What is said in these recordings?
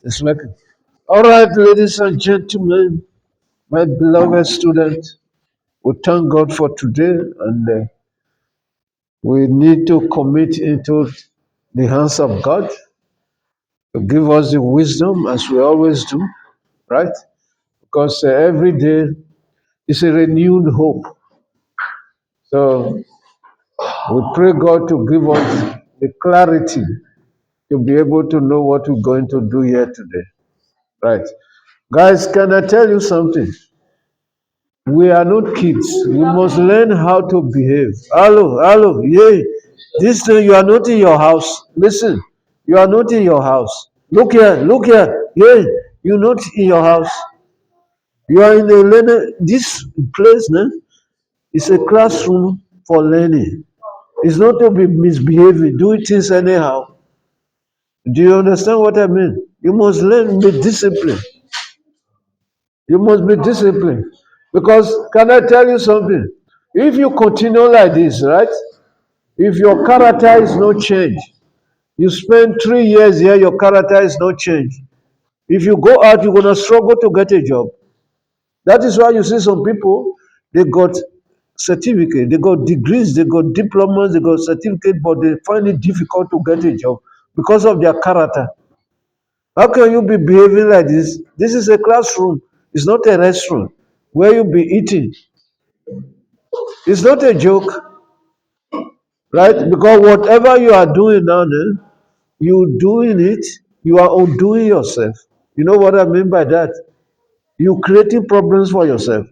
It's like, all right, ladies and gentlemen, my beloved student, we thank God for today, and we need to commit into the hands of God to give us the wisdom as we always do, right? Because every day is a renewed hope. So we pray God to give us the clarity to be able to know what we're going to do here today, right? Guys, can I tell you something? We are not kids. We must learn how to behave. Hello, yeah. This thing, you are not in your house. Listen, you are not in your house. Look here, yeah. You're not in your house. You are in a learner. This place, né, is a classroom for learning. It's not to be misbehaving, doing things anyhow. Do you understand what I mean? You must learn the discipline. You must be disciplined. Because, can I tell you something? If you continue like this, right? If your character is not changed, you spend 3 years here, your character is not changed. If you go out, you're going to struggle to get a job. That is why you see some people, they got certificate, they got degrees, they got diplomas, they got certificate, but they find it difficult to get a job because of their character. How can you be behaving like this? This is a classroom. It's not a restaurant where you be eating. It's not a joke, right? Because whatever you are doing now, you doing it, you are undoing yourself. You know what I mean by that? You creating problems for yourself.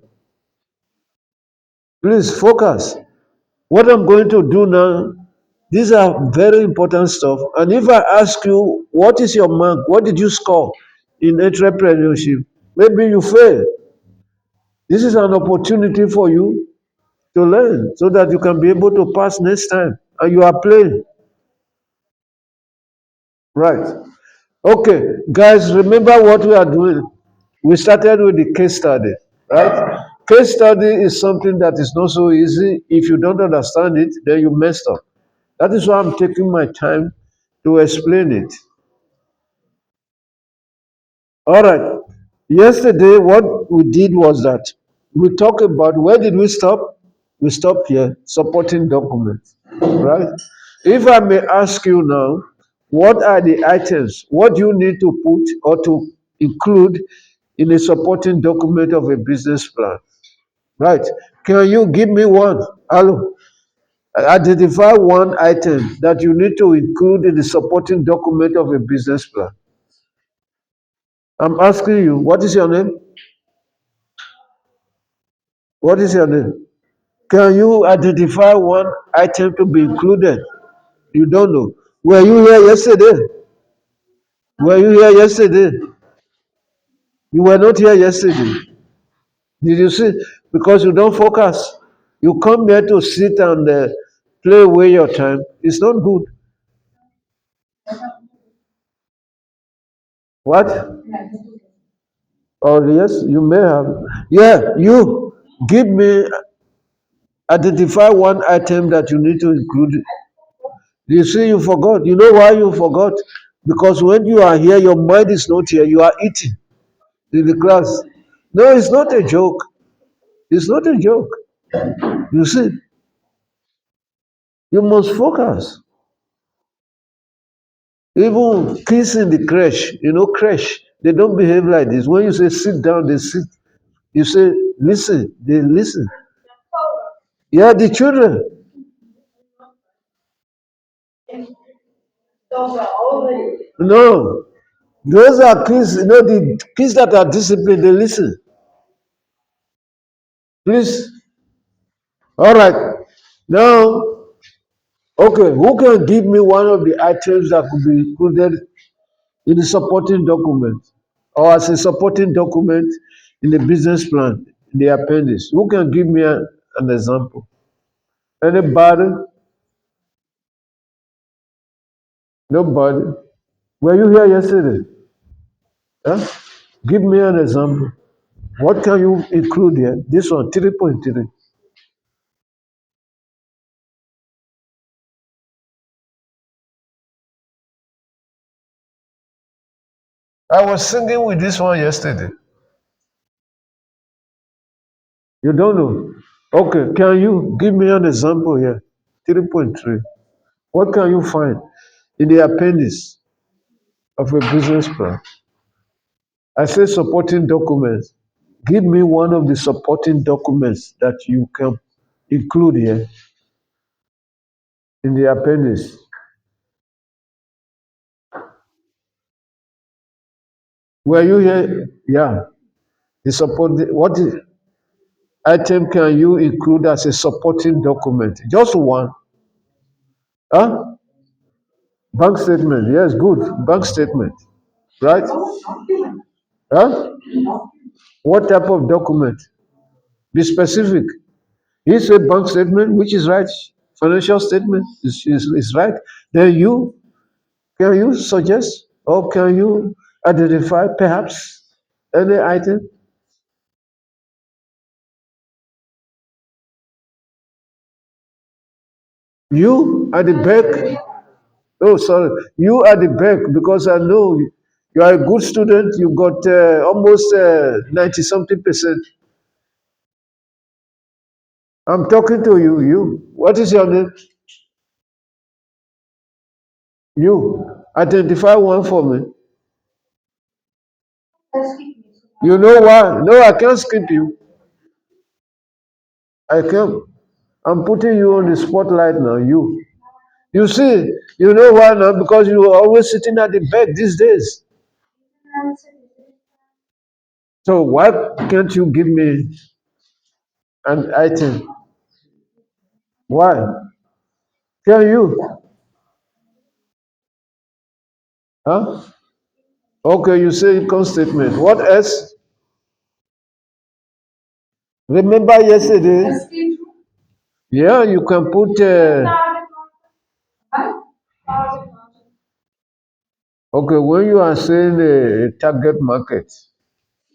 Please focus. What I'm going to do now, these are very important stuff. And if I ask you, what is your mark? What did you score in entrepreneurship? Maybe you fail. This is an opportunity for you to learn so that you can be able to pass next time. And you are playing. Right. Okay, guys, remember what we are doing. We started with the case study, right? Case study is something that is not so easy. If you don't understand it, then you messed up. That is why I'm taking my time to explain it. All right. Yesterday, what we did was that we talked about where did we stop? We stopped here, supporting documents, right? If I may ask you now, what are the items? What do you need to put or to include in a supporting document of a business plan? Right? Can you give me one? Hello. Identify one item that you need to include in the supporting document of a business plan. I'm asking you, what is your name? What is your name? Can you identify one item to be included? You don't know. Were you here yesterday? Were you here yesterday? You were not here yesterday. Did you see? Because you don't focus. You come here to sit and play away your time. It's not good. What? Oh, yes, you may have. Yeah, you give me, identify one item that you need to include. You see, you forgot. You know why you forgot? Because when you are here, your mind is not here. You are eating in the class. No, it's not a joke. It's not a joke. You see, you must focus. Even kids in the creche, creche, they don't behave like this. When you say sit down, they sit. You say listen, they listen. Yeah, the children. No, those are kids, the kids that are disciplined, they listen. Please. All right. Now, okay, who can give me one of the items that could be included in the supporting document or as a supporting document in the business plan, in the appendix? Who can give me an example? Anybody? Nobody? Were you here yesterday? Huh? Give me an example. What can you include here? This one, 3.3. I was singing with this one yesterday. You don't know? Okay, can you give me an example here? 3.3. What can you find in the appendix of a business plan? I say supporting documents. Give me one of the supporting documents that you can include here in the appendix. Were you here? Yeah. The support. What item can you include as a supporting document? Just one. Huh? Bank statement. Yes, good. Bank statement. Right? Huh? What type of document? Be specific. He said bank statement, which is right. Financial statement is right. Then you can you suggest or can you identify perhaps any item? You at the back. Oh, sorry. You at the back because I know you are a good student. You got almost 90 something percent. I'm talking to you. You. What is your name? You. Identify one for me. You know why? No, I can't skip you. I can't. I'm putting you on the spotlight now. You. You see, you know why now? Because you are always sitting at the back these days. So why can't you give me an item? Why? Can you? Huh? Okay, you say income statement. What else? Remember yesterday? Yeah, you can put. Okay, when you are saying a target market,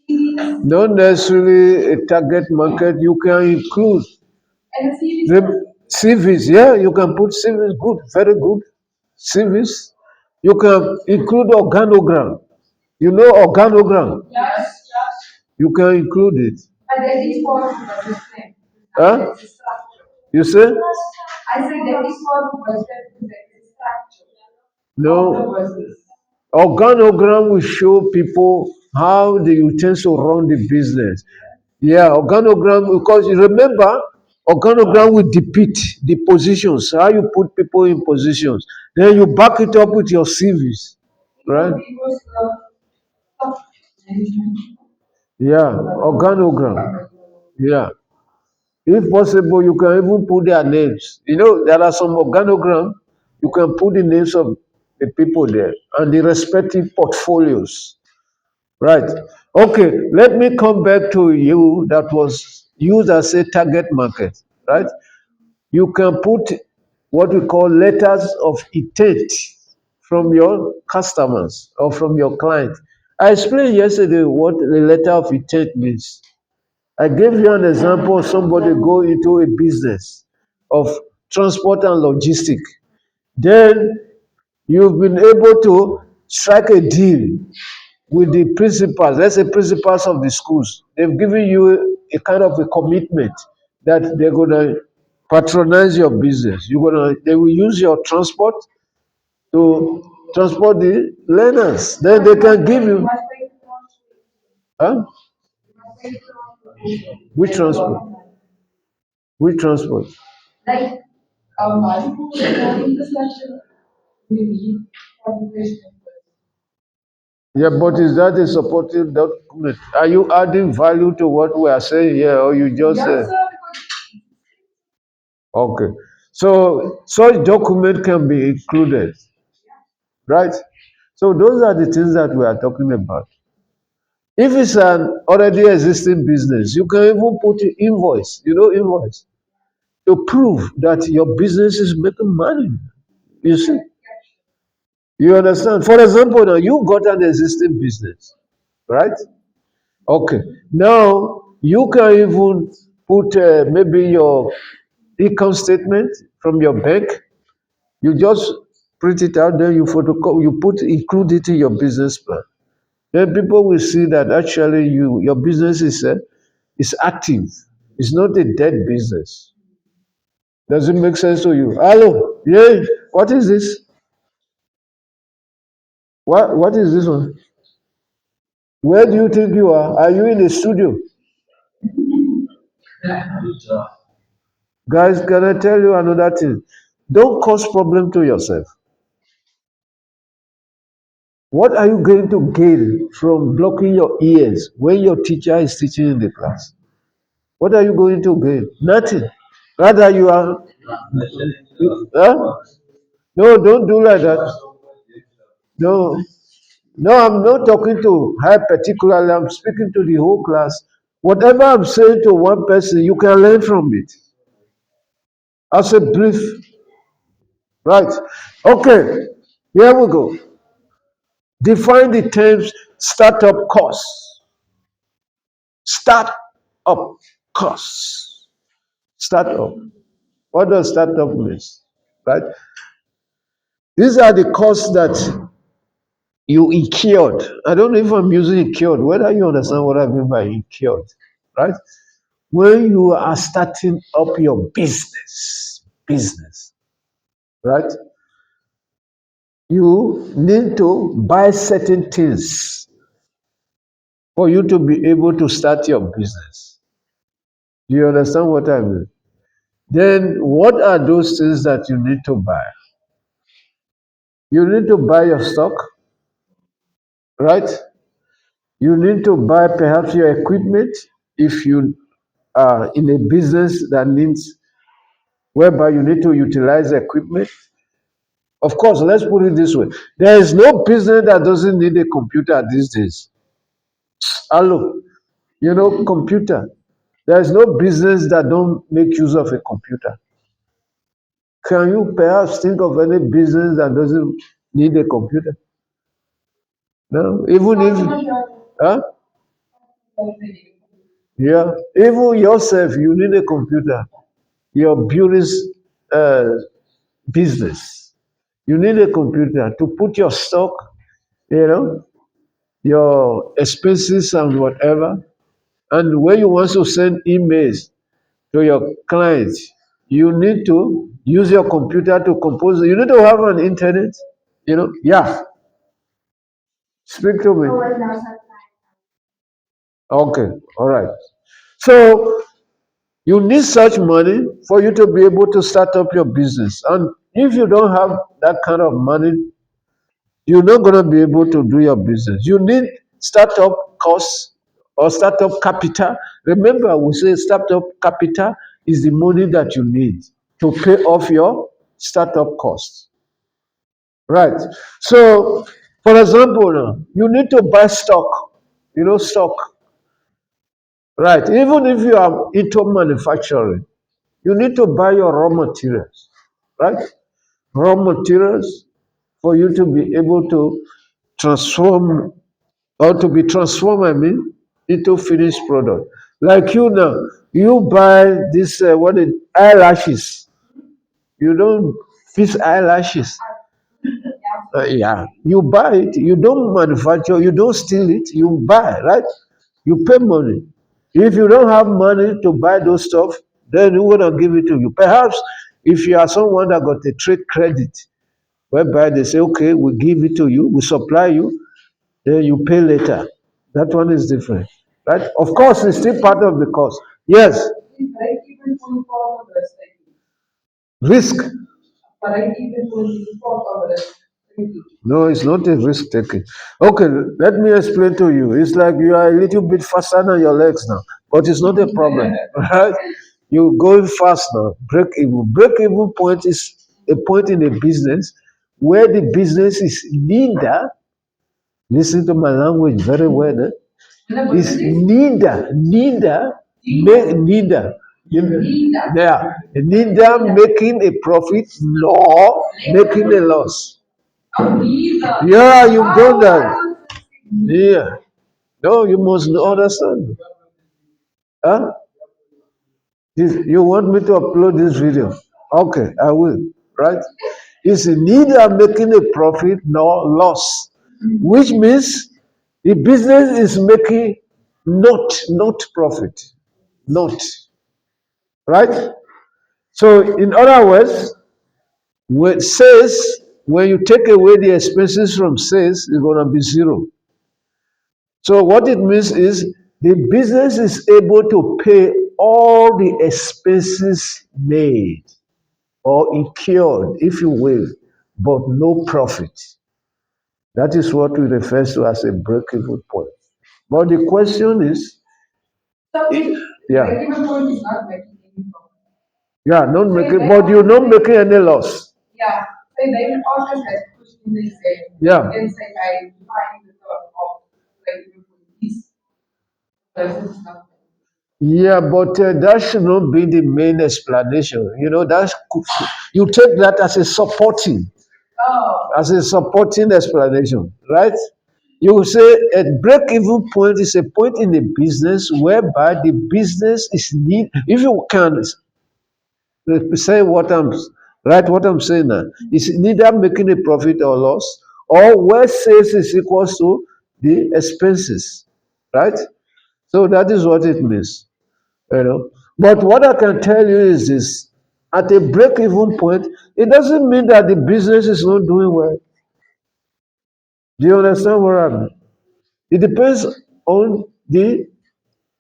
not necessarily a target market, you can include CVs. Yeah, you can put CVs. Good, very good. CVs. You can include organogram. You know organogram. You can include it. Huh? You say? No. Organogram will show people how they intend to run the business. Yeah, organogram, because you remember, organogram will depict the positions, how you put people in positions. Then you back it up with your CVs, right? Yeah, organogram. Yeah. If possible, you can even put their names. You know, there are some organogram, you can put the names of the people there and the respective portfolios. Right. Okay, let me come back to you that was used as a target market. Right. You can put what we call letters of intent from your customers or from your client. I explained yesterday what the letter of intent means. I gave you an example of somebody go into a business of transport and logistic. Then you've been able to strike a deal with the principals, let's say principals of the schools. They've given you a kind of a commitment that they're gonna patronize your business. They will use your transport to transport the learners. Then they can give you huh? Which transport? Which transport? Yeah, but is that a supportive document? Are you adding value to what we are saying here, or you just okay? So such document can be included, right? So those are the things that we are talking about. If it's an already existing business, you can even put an invoice, invoice to prove that your business is making money. You see, you understand? For example, now you got an existing business, right? Okay. Now you can even put maybe your income statement from your bank. You just print it out, then you photocopy, you include it in your business plan. then people will see that actually your business is active. It's not a dead business. Does it make sense to you? Hello, yeah. What is this? What is this one? Where do you think you are? Are you in the studio? Guys, can I tell you another thing? Don't cause problem to yourself. What are you going to gain from blocking your ears when your teacher is teaching in the class? What are you going to gain? Nothing. Rather, you are. Huh? No, don't do like that. No, no, I'm not talking to her particularly. I'm speaking to the whole class. Whatever I'm saying to one person, you can learn from it. As a brief, right? Okay, here we go. Define the terms startup costs. Startup costs. Startup. What does startup mean? Right? These are the costs that you incurred. I don't know if I'm using incurred, whether you understand what I mean by incurred, right? When you are starting up your business, right? You need to buy certain things for you to be able to start your business. Do you understand what I mean? Then what are those things that you need to buy? You need to buy your stock, right? You need to buy perhaps your equipment if you are in a business that needs whereby you need to utilize equipment. Of course, let's put it this way. There is no business that doesn't need a computer these days. Hello, computer. There is no business that don't make use of a computer. Can you perhaps think of any business that doesn't need a computer? No, even if, huh? Yeah, even yourself, you need a computer. Your beauty's uh, business, you need a computer to put your stock, you know, your expenses and whatever. And when you want to send emails to your clients, you need to use your computer to compose. You need to have an internet, Yeah, speak to me. Okay, all right. So you need such money for you to be able to start up your business. And if you don't have that kind of money, you're not going to be able to do your business. You need startup costs or startup capital. Remember, we say startup capital is the money that you need to pay off your startup costs. Right. So, for example, now, you need to buy stock, stock. Right. Even if you are into manufacturing, you need to buy your raw materials. Right. Raw materials for you to be able to transform or to be transformed, into finished product. Like you now, you buy this eyelashes. You don't fix eyelashes. Yeah, you buy it. You don't manufacture. You don't steal it. You buy, right? You pay money. If you don't have money to buy those stuff, then who gonna give it to you? Perhaps if you are someone that got a trade credit, whereby they say, okay, we give it to you, we supply you, then you pay later. That one is different, right? Of course, it's still part of the cost. Yes, risk. No, it's not a risk taking. Okay, let me explain to you. It's like you are a little bit faster than your legs now, but it's not a problem, right? You going fast now. Break even. Break even point is a point in a business where the business is neither. Listen to my language very well. Is neither, neither making a profit nor making a loss. Yeah, you've done that. Yeah. No, you must understand. Huh? You want me to upload this video? Okay, I will. Right? It's neither making a profit nor loss, which means The business is making not profit, not right. So in other words, when sales, when you take away the expenses from sales, it's gonna be zero. So what it means is the business is able to pay all the expenses made or incurred, if you will, but no profit. That is what we refer to as a break-even point. But the question is, yeah, yeah, not making, but you're not making any loss. Yeah. Yeah, but that should not be the main explanation. You know, you take that as a supporting explanation, right? You will say a break-even point is a point in the business whereby the business is need. If you can say what I'm saying now, is neither making a profit or loss, or where sales is equals to the expenses, right? So that is what it means. You know. But what I can tell you is this: at a break-even point, it doesn't mean that the business is not doing well. Do you understand what I mean? It depends on the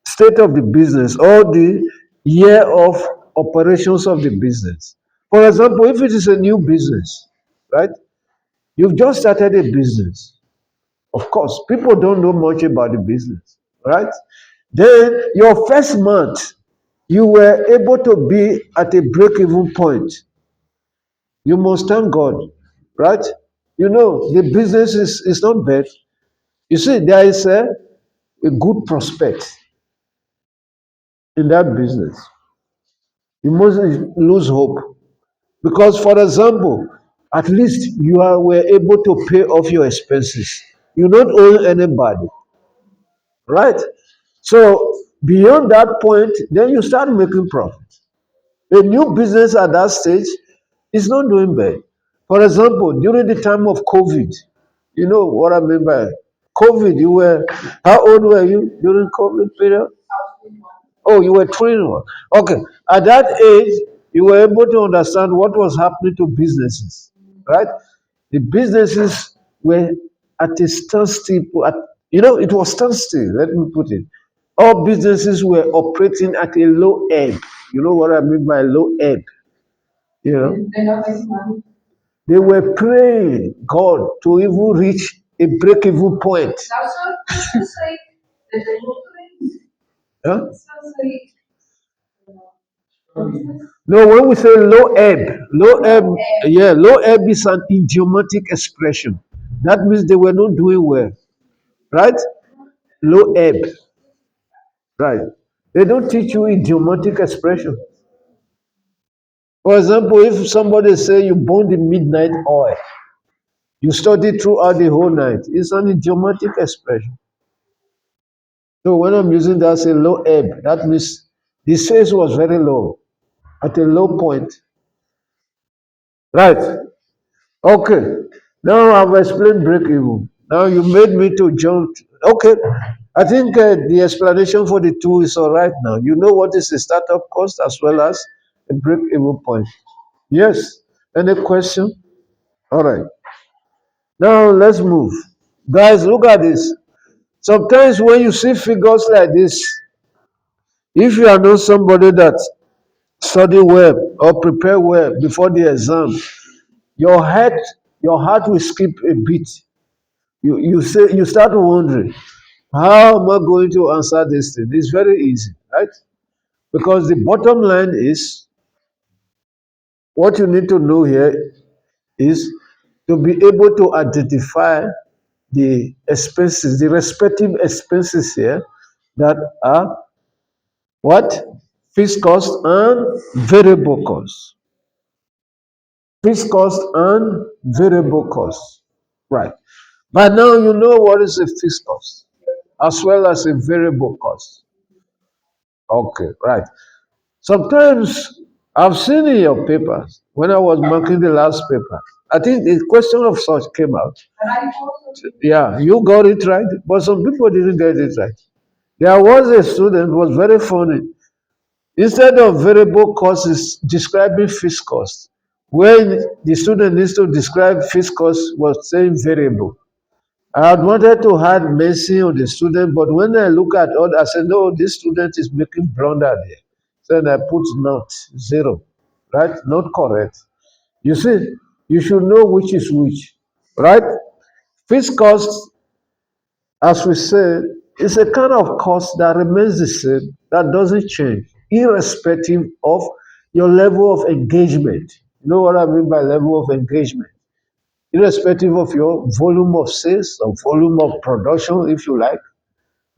state of the business or the year of operations of the business. For example, if it is a new business, right? You've just started a business. Of course, people don't know much about the business, right? Then your first month, you were able to be at a break-even point. You must thank God, right? You know, the business is not bad. You see, there is a good prospect in that business. You must lose hope. Because, for example, at least were able to pay off your expenses. You don't owe anybody, right? So beyond that point, then you start making profit. A new business at that stage is not doing bad. For example, during the time of COVID, you know what I mean by COVID, how old were you during COVID period? Oh, you were 21. Okay. At that age, you were able to understand what was happening to businesses, right? The businesses were at a standstill. It was standstill, let me put it. All businesses were operating at a low ebb. You know what I mean by low ebb? You know, they were praying God to even reach a break-even point. Huh? No, when we say low ebb is an idiomatic expression. That means they were not doing well, right? Low ebb, right? They don't teach you idiomatic expression. For example, if somebody say you burn the midnight oil, you study throughout the whole night, it's an idiomatic expression. So when I'm using that say low ebb, that means the sales was very low, at a low point, right? Okay. Now I've explained break even. Now you made me to jump. Okay. I think the explanation for the two is all right now. You know what is the startup cost as well as a break even point. Yes. Any question? All right. Now let's move. Guys, look at this. Sometimes when you see figures like this, if you are not somebody that study well or prepare well before the exam, your head, your heart will skip a beat. You start wondering, how am I going to answer this thing? It's very easy, right? Because the bottom line is what you need to know here is to be able to identify the expenses, the respective expenses here that are what? Fixed cost and variable cost. Fixed cost and variable cost. Right. But now you know what is a fixed cost as well as a variable cost. Okay, right. Sometimes I've seen in your papers when I was marking the last paper. I think the question of such came out. Yeah, you got it right, but some people didn't get it right. There was a student who was very funny. Instead of variable cost is describing fixed cost. When the student needs to describe fixed cost was saying variable. I had wanted to add mercy on the student, but when I look at all, I said, no, this student is making blunder there. So then I put not, zero, right? Not correct. You see, you should know which is which, right? Fixed cost, as we said, is a kind of cost that remains the same, that doesn't change, irrespective of your level of engagement. You know what I mean by level of engagement? Irrespective of your volume of sales or volume of production, if you like,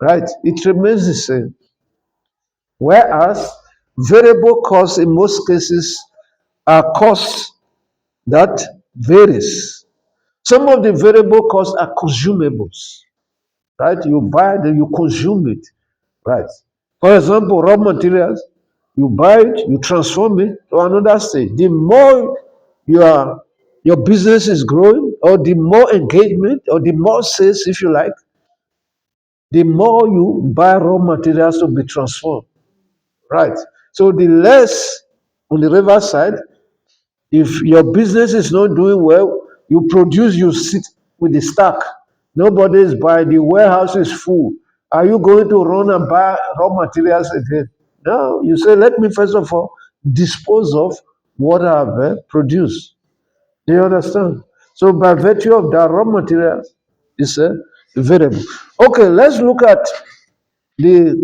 right? It remains the same. Whereas variable costs in most cases are costs that varies. Some of the variable costs are consumables, right? You buy then you consume it, right? For example, raw materials, you buy it, you transform it to another stage. The more your your business is growing, or the more engagement, or the more sales, if you like, the more you buy raw materials to be transformed, right? So the less on the reverse side, if your business is not doing well, you produce, you sit with the stock. Nobody is buying, the warehouse is full. Are you going to run and buy raw materials again? No, you say, let me first of all dispose of what I've produced. Do you understand? So, by virtue of that, raw materials is a variable. Okay, let's look at the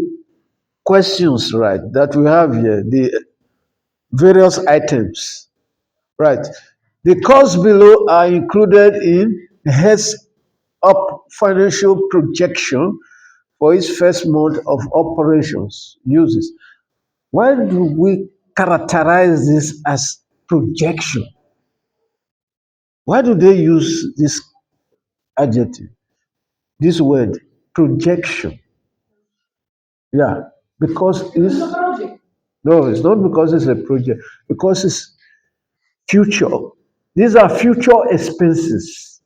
questions, right, that we have here, the various items. Right. The costs below are included in heads up financial projection for its first month of operations uses. Why do we characterize this as projection? Why do they use this adjective, this word, projection? Yeah, because it's no, it's not because it's a project, because it's future. These are future expenses.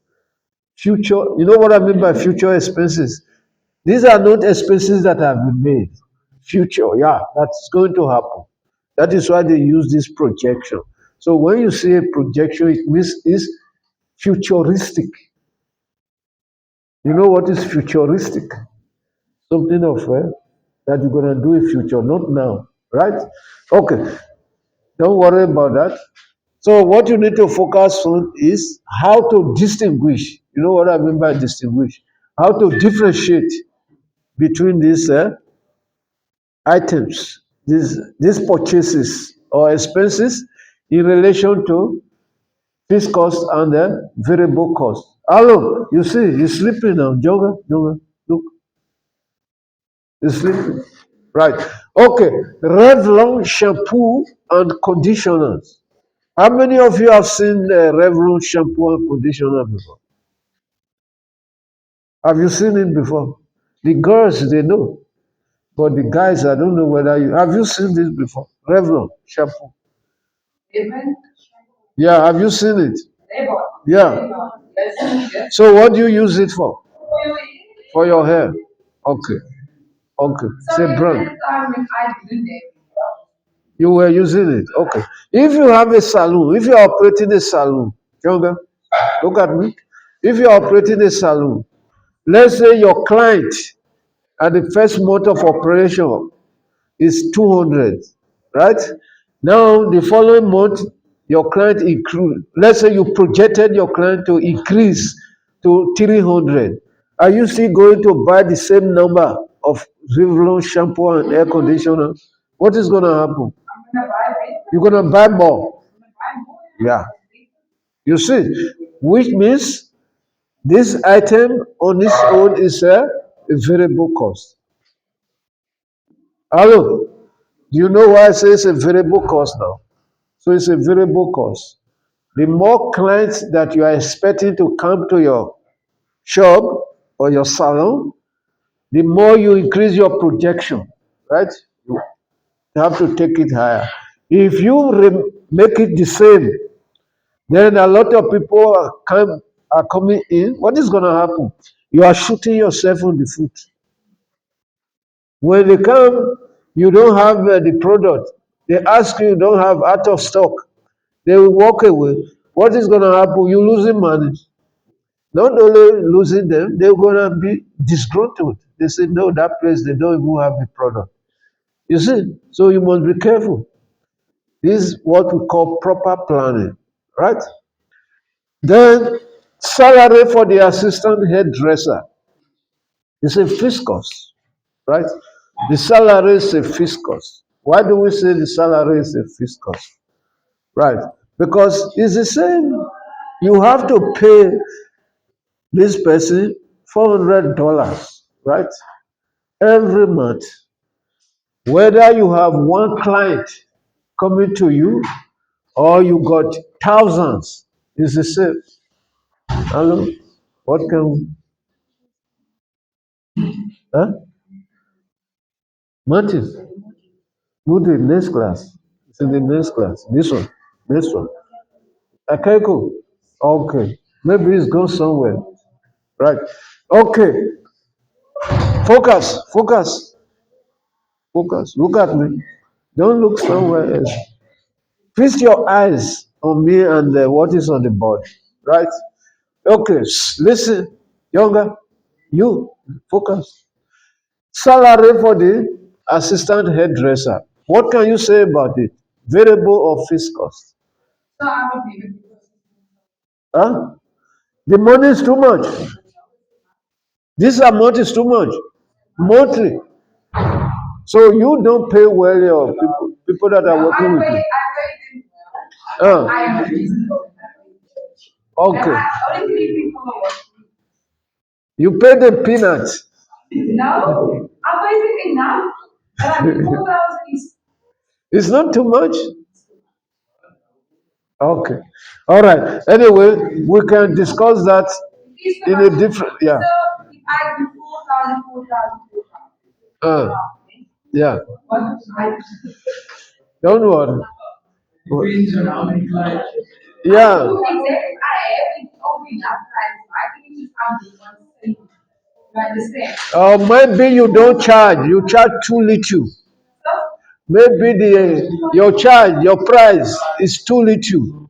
Future, you know what I mean by future expenses? These are not expenses that have been made. Future, yeah, that's going to happen. That is why they use this projection. So when you say a projection, it means it's futuristic. You know what is futuristic? Something of that you're going to do in future, not now, right? Okay, don't worry about that. So what you need to focus on is how to distinguish. You know what I mean by distinguish? How to differentiate between these items, these purchases or expenses in relation to fixed cost and the variable cost. Hello, you see, he's sleeping now. Jonga, Jonga, look, he's sleeping. Right. Okay. Revlon shampoo and conditioners. How many of you have seen Revlon shampoo and conditioner before? Have you seen it before? The girls, they know. But the guys, I don't know whether you have you seen this before? Revlon shampoo. Yeah, have you seen it? Yeah. So what do you use it for? For your hair. Okay. Okay. Say brand. You were using it. Okay. If you have a salon, if you're operating a salon, younger, look at me. If you're operating a salon, let's say your client at the first month of operation is 200, right? Now, the following month, your client increase. Let's say you projected your client to increase to 300. Are you still going to buy the same number of Revlon shampoo and air conditioner? What is going to happen? You're going to buy more. Yeah. You see, which means this item on its own is a variable cost. Hello, do you know why I say it's a variable cost now? So it's a variable cost. The more clients that you are expecting to come to your shop or your salon, the more you increase your projection, right? You have to take it higher. If you make it the same, Then a lot of people are coming in. What is going to happen? You are shooting yourself in the foot. When they come, you don't have the product. They ask you, you don't have out of stock. They will walk away. What is going to happen? You're losing money. Not only losing them, they're going to be disgruntled. They say, no, that place, they don't even have the product. You see? So you must be careful. This is what we call proper planning, right? Then salary for the assistant hairdresser is a fiscus, right? The salary is a fiscus. Why do we say the salary is a fiscus? Right? Because it's the same. You have to pay this person $400, right? Every month. Whether you have one client coming to you or you got thousands, it's the same. Hello? What can, huh? Martin, go to the next class. It's in the next class. This one. This one. Akeko. Okay. Maybe it's gone somewhere. Right. Okay. Focus. Focus. Focus. Look at me. Don't look somewhere else. Fix your eyes on me and what is on the board. Right? Okay. Listen. Younger. You. Focus. Salary for the assistant hairdresser. What can you say about it? Variable or fixed cost? Huh? The money is too much. This amount is too much. Monthly. So you don't pay well your people that are working with you. Uh, okay. You pay them peanuts. It's not too much. Okay. All right. Anyway, we can discuss that in a different. Yeah. Uh, yeah. Don't worry. Yeah. Maybe you don't charge. You charge too little. Maybe your charge, your price is too little.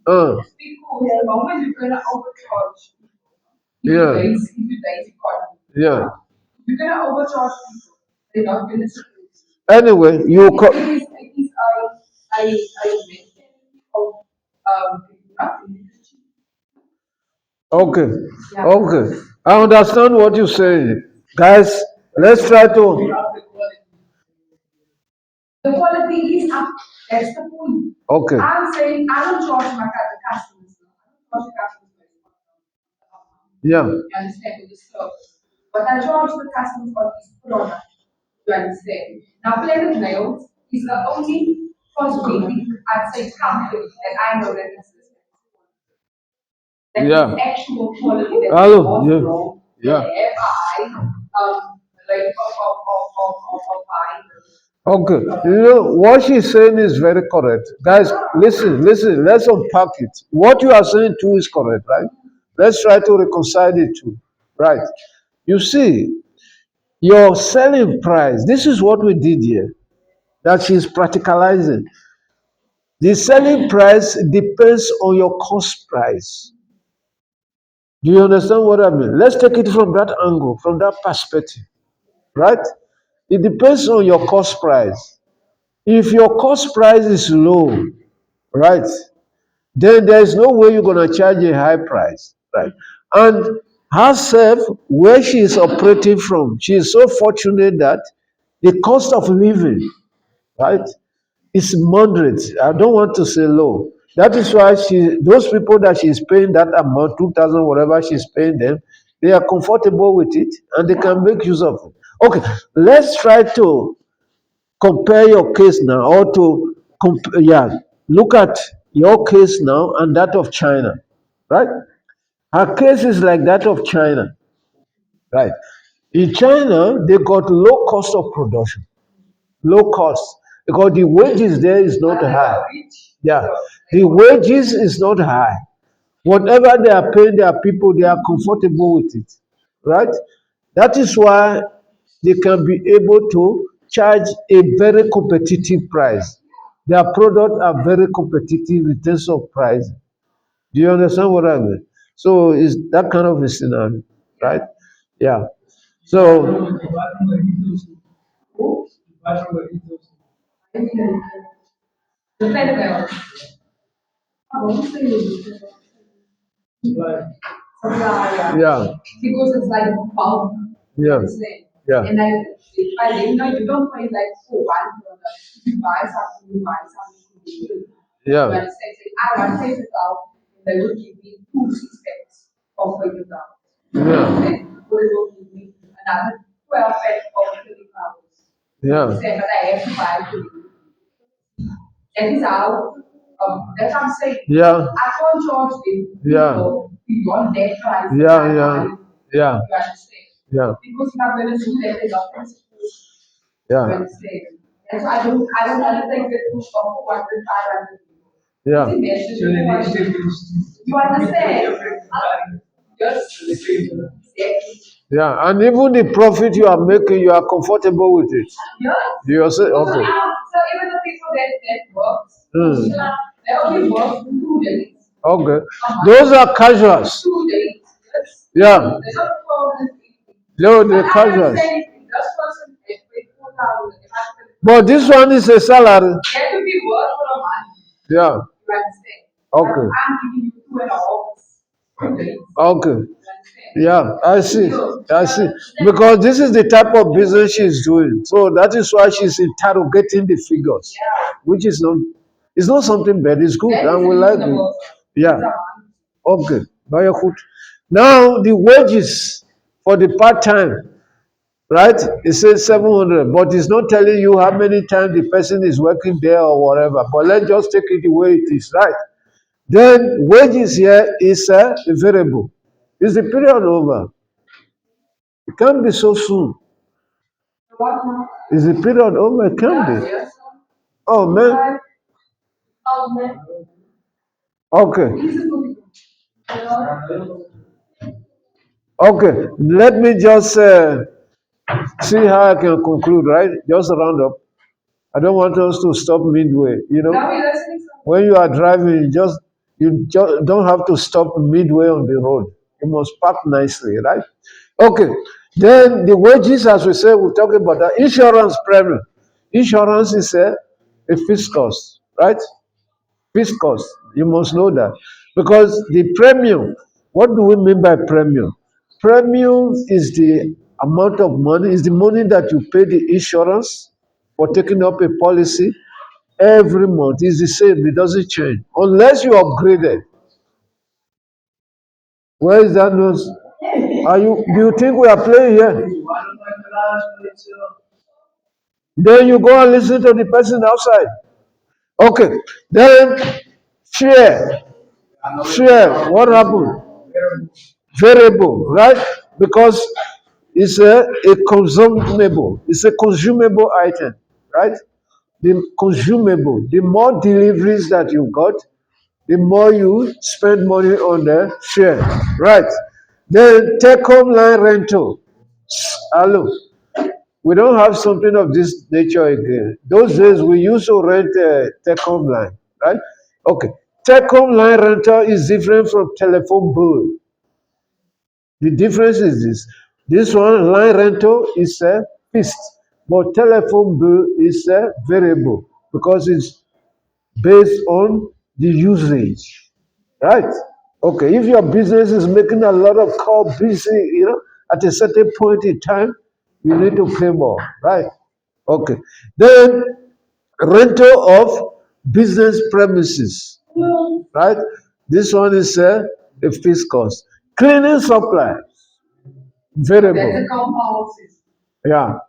Uh, yeah. Yeah. Anyway, okay. Okay. I understand what you're saying. Guys, let's try to. Okay. Yeah. Yeah. Hello. Yeah. Yeah. Okay. You know, what she's saying is very correct. Guys, listen, listen, let's unpack it. What you are saying too is correct, right? Let's try to reconcile it too. Right. You see, your selling price, this is what we did here, that she's practicalizing. The selling price depends on your cost price. Do you understand what I mean? Let's take it from that angle, from that perspective, right? It depends on your cost price. If your cost price is low, right, then there is no way you're going to charge a high price, right? And herself, where she is operating from, she is so fortunate that the cost of living, right, is moderate. I don't want to say low. That is why those people that she's paying that amount, 2,000, whatever she's paying them, they are comfortable with it and they can make use of it. Okay, let's try to compare your case now, or to yeah, look at your case now and that of China, right? Her case is like that of China, right? In China, they got low cost of production, low cost, because the wages there is not high. Yeah. The wages is not high. Whatever they are paying their people, they are comfortable with it. Right? That is why they can be able to charge a very competitive price. Their products are very competitive in terms of price. Do you understand what I mean? So it's that kind of a scenario, right? Yeah. So yeah, yeah, yeah, yeah, yeah, yeah. Yeah. Yeah. Yeah, yeah, yeah, yeah, yeah, yeah. Yeah, and even the profit you are making, you are comfortable with it. You say, okay. Hmm. Okay. Those are casuals. Yeah. No, the casuals. But this one is a salary. Yeah. Okay. Okay. Yeah, I see. I see. Because this is the type of business she's doing. So that is why she's interrogating the figures, which is not, it's not something bad. It's good, and we like it. Yeah. Okay. Very good. Now the wages for the part time, right? It says 700, but it's not telling you how many times the person is working there or whatever. But let's just take it the way it is, right? Then wages here is a variable. Is the period over? It can't be so soon. Is the period over? It can't be. Oh man. Okay. Okay. Let me just see how I can conclude, right? Just round up. I don't want us to stop midway. When you are driving, you just don't have to stop midway on the road. You must park nicely, right? Okay. Then the wages, as we say, we talk about that. Insurance premium. Insurance is a fixed cost, right? Fixed cost. You must know that. Because the premium, what do we mean by premium? Premium is the amount of money, is the money that you pay the insurance for taking up a policy every month. It's the same, it doesn't change. Unless you upgraded. Where is that news? Do you think we are playing here? Then you go and listen to the person outside. Okay. Then share. Share. What happened? Variable, right? Because it's a consumable. It's a consumable item, right? The consumable. The more deliveries that you got, the more you spend money on the share, right? Then take home line rental. Hello. We don't have something of this nature again. Those days we used to rent a take home line, right? Okay. Take home line rental is different from telephone bill. The difference is this. This one, line rental, is a fixed, but telephone bill is a variable because it's based on the usage, right? Okay, if your business is making a lot of call busy, at a certain point in time, you need to pay more, right? Okay. Then rental of business premises, right? This one is a fixed cost. Cleaning supply, variable. Yeah,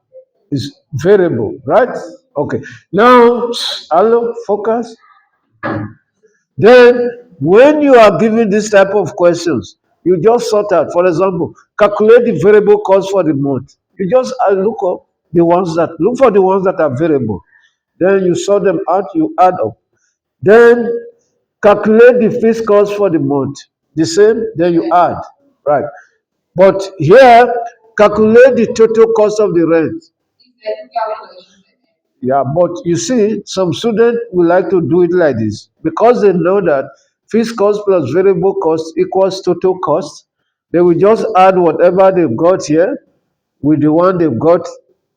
it's variable, right? Okay. Now, hello, focus. Then, when you are given this type of questions, you just sort out. For example, calculate the variable cost for the month. You just look for the ones that are variable. Then you sort them out. You add up. Then calculate the fixed cost for the month. The same, then you add. Right. But here, calculate the total cost of the rent. Yeah, but you see, some students will like to do it like this because they know that fixed cost plus variable cost equals total cost. They will just add whatever they've got here with the one they've got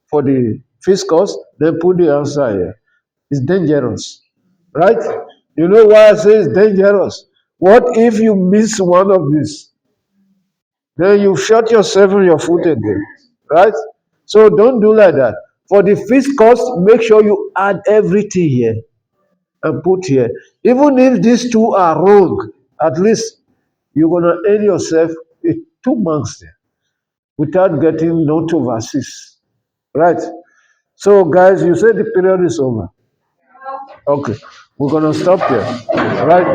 for the fixed cost, then put the answer here. It's dangerous, right? You know why I say it's dangerous? What if you miss one of these? Then you shot yourself in your foot again, right? So don't do like that. For the fixed cost, make sure you add everything here and put here. Even if these two are wrong, at least you're gonna earn yourself 2 months there without getting not overseas, right? So guys, you said the period is over. Okay, we're gonna stop here, all right?